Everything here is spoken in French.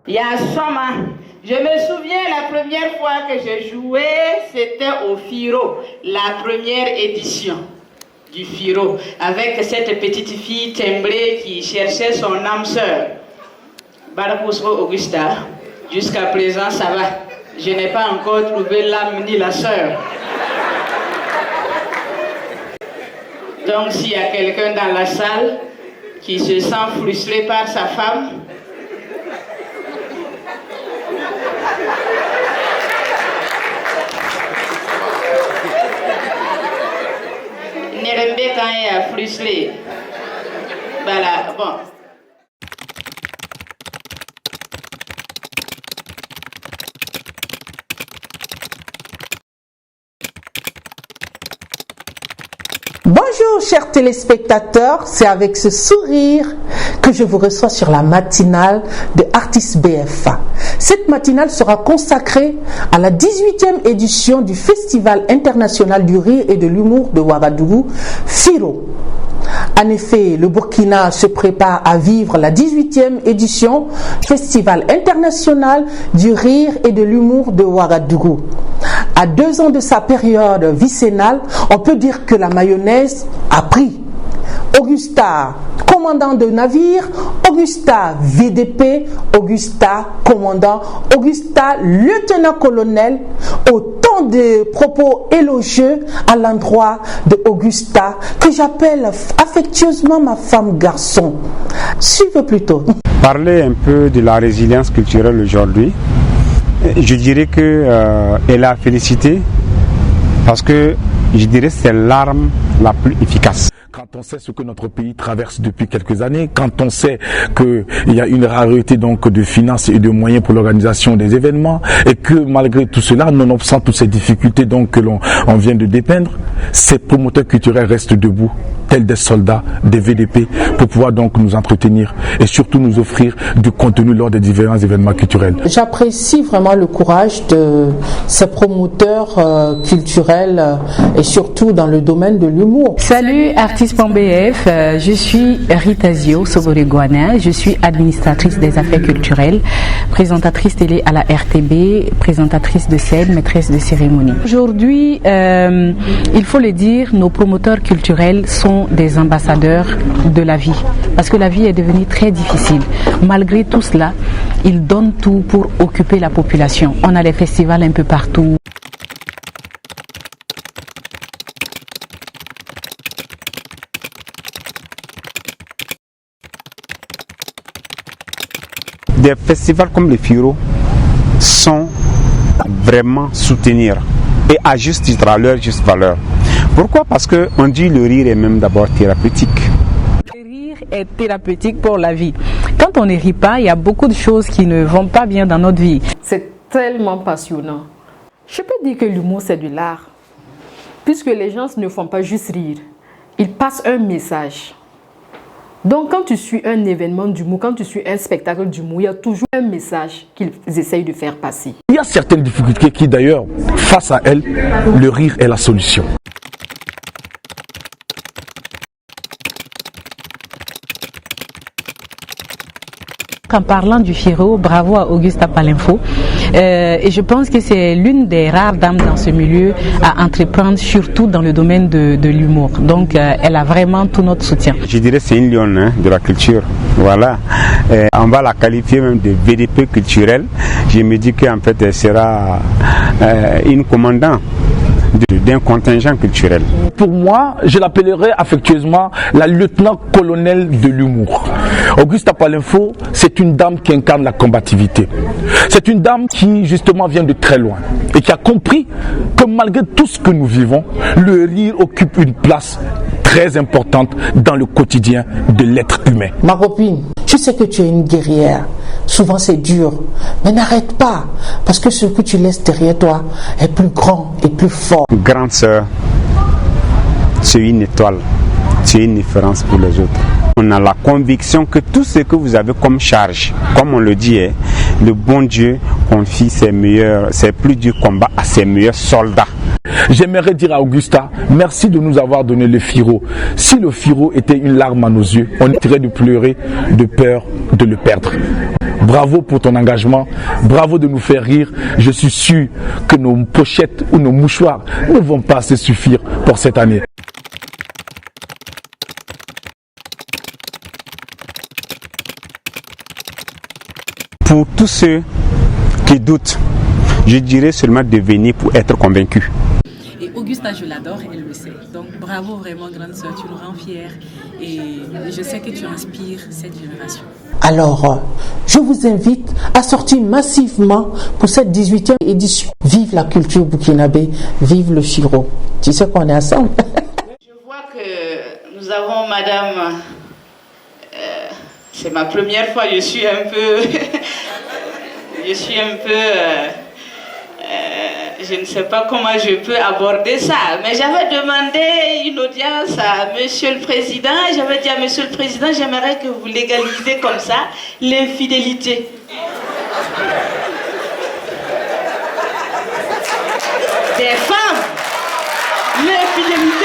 Yasoma. Je me souviens la première fois que je jouais, c'était au Firo, la première édition du Firo, avec cette petite fille timbrée qui cherchait son âme sœur. Barakousro Augusta, jusqu'à présent ça va. Je n'ai pas encore trouvé l'âme ni la sœur. Donc s'il y a quelqu'un dans la salle qui se sent frustré par sa femme, Nerembe quand il est frustré. Voilà, bon. Bonjour chers téléspectateurs, c'est avec ce sourire que je vous reçois sur la matinale de Artis BFA. Cette matinale sera consacrée à la 18e édition du Festival international du rire et de l'humour de Ouagadougou, FIRO. En effet, le Burkina se prépare à vivre la 18e édition Festival international du rire et de l'humour de Ouagadougou. À 2 ans de sa période vicennale, on peut dire que la mayonnaise a pris. Augusta, commandant de navire, Augusta VDP, Augusta commandant, Augusta lieutenant-colonel, autant de propos élogieux à l'endroit de Augusta que j'appelle affectueusement ma femme garçon. Suivez plutôt. Parler un peu de la résilience culturelle aujourd'hui, je dirais qu'elle a félicité parce que je dirais que c'est l'arme la plus efficace. Quand on sait ce que notre pays traverse depuis quelques années, quand on sait qu'il y a une rareté donc de finances et de moyens pour l'organisation des événements, et que malgré tout cela, nonobstant toutes ces difficultés donc que l'on vient de dépeindre, ces promoteurs culturels restent debout, tels des soldats, des VDP, pour pouvoir donc nous entretenir et surtout nous offrir du contenu lors des différents événements culturels. J'apprécie vraiment le courage de ces promoteurs culturels et surtout dans le domaine de l'humour. Salut Artis.bf, je suis Rita Zio Soboregouana, je suis administratrice des affaires culturelles, présentatrice télé à la RTB, présentatrice de scène, maîtresse de cérémonie. Aujourd'hui, il faut le dire, nos promoteurs culturels sont des ambassadeurs de la vie, parce que la vie est devenue très difficile. Malgré tout cela, ils donnent tout pour occuper la population. On a des festivals un peu partout. Des festivals comme le FIRO sont vraiment soutenir et à juste titre, à leur juste valeur. Pourquoi? Parce qu'on dit le rire est même d'abord thérapeutique. Le rire est thérapeutique pour la vie. Quand on ne rit pas, il y a beaucoup de choses qui ne vont pas bien dans notre vie. C'est tellement passionnant. Je peux dire que l'humour c'est de l'art. Puisque les gens ne font pas juste rire, ils passent un message. Donc quand tu suis un événement d'humour, quand tu suis un spectacle d'humour, il y a toujours un message qu'ils essayent de faire passer. Il y a certaines difficultés qui d'ailleurs, face à elles, le rire est la solution. En parlant du FIRO, bravo à Augusta Palinfo. Et je pense que c'est l'une des rares dames dans ce milieu à entreprendre, surtout dans le domaine de l'humour. Donc, elle a vraiment tout notre soutien. Je dirais que c'est une lionne de la culture. Voilà. On va la qualifier même de VDP culturelle. Je me dis qu'en fait, elle sera une commandante d'un contingent culturel. Pour moi, je l'appellerai affectueusement la lieutenant-colonel de l'humour. Augusta Palinfo, c'est une dame qui incarne la combativité. C'est une dame qui justement vient de très loin et qui a compris que malgré tout ce que nous vivons, le rire occupe une place très importante dans le quotidien de l'être humain. Ma copine, je sais que tu es une guerrière. Souvent c'est dur, mais n'arrête pas, parce que ce que tu laisses derrière toi est plus grand et plus fort. Grande sœur, c'est une étoile, c'est une différence pour les autres. On a la conviction que tout ce que vous avez comme charge, comme on le dit, le bon Dieu confie ses plus durs combats à ses meilleurs soldats. J'aimerais dire à Augusta, merci de nous avoir donné le Firo. Si le Firo était une larme à nos yeux, on essaierait de pleurer de peur de le perdre. Bravo pour ton engagement, bravo de nous faire rire. Je suis sûr que nos pochettes ou nos mouchoirs ne vont pas se suffire pour cette année. Pour tous ceux qui doutent, je dirais seulement de venir pour être convaincus. Et Augusta, je l'adore, elle le sait. Donc bravo vraiment, grande sœur, tu nous rends fiers. Et je sais que tu inspires cette génération. Alors, je vous invite à sortir massivement pour cette 18e édition. Vive la culture burkinabé, vive le Firo. Tu sais qu'on est ensemble. Je vois que nous avons madame... c'est ma première fois, je suis un peu... je ne sais pas comment je peux aborder ça, mais j'avais demandé une audience à Monsieur le Président. J'avais dit à Monsieur le Président, j'aimerais que vous légalisiez comme ça l'infidélité. Des femmes, l'infidélité.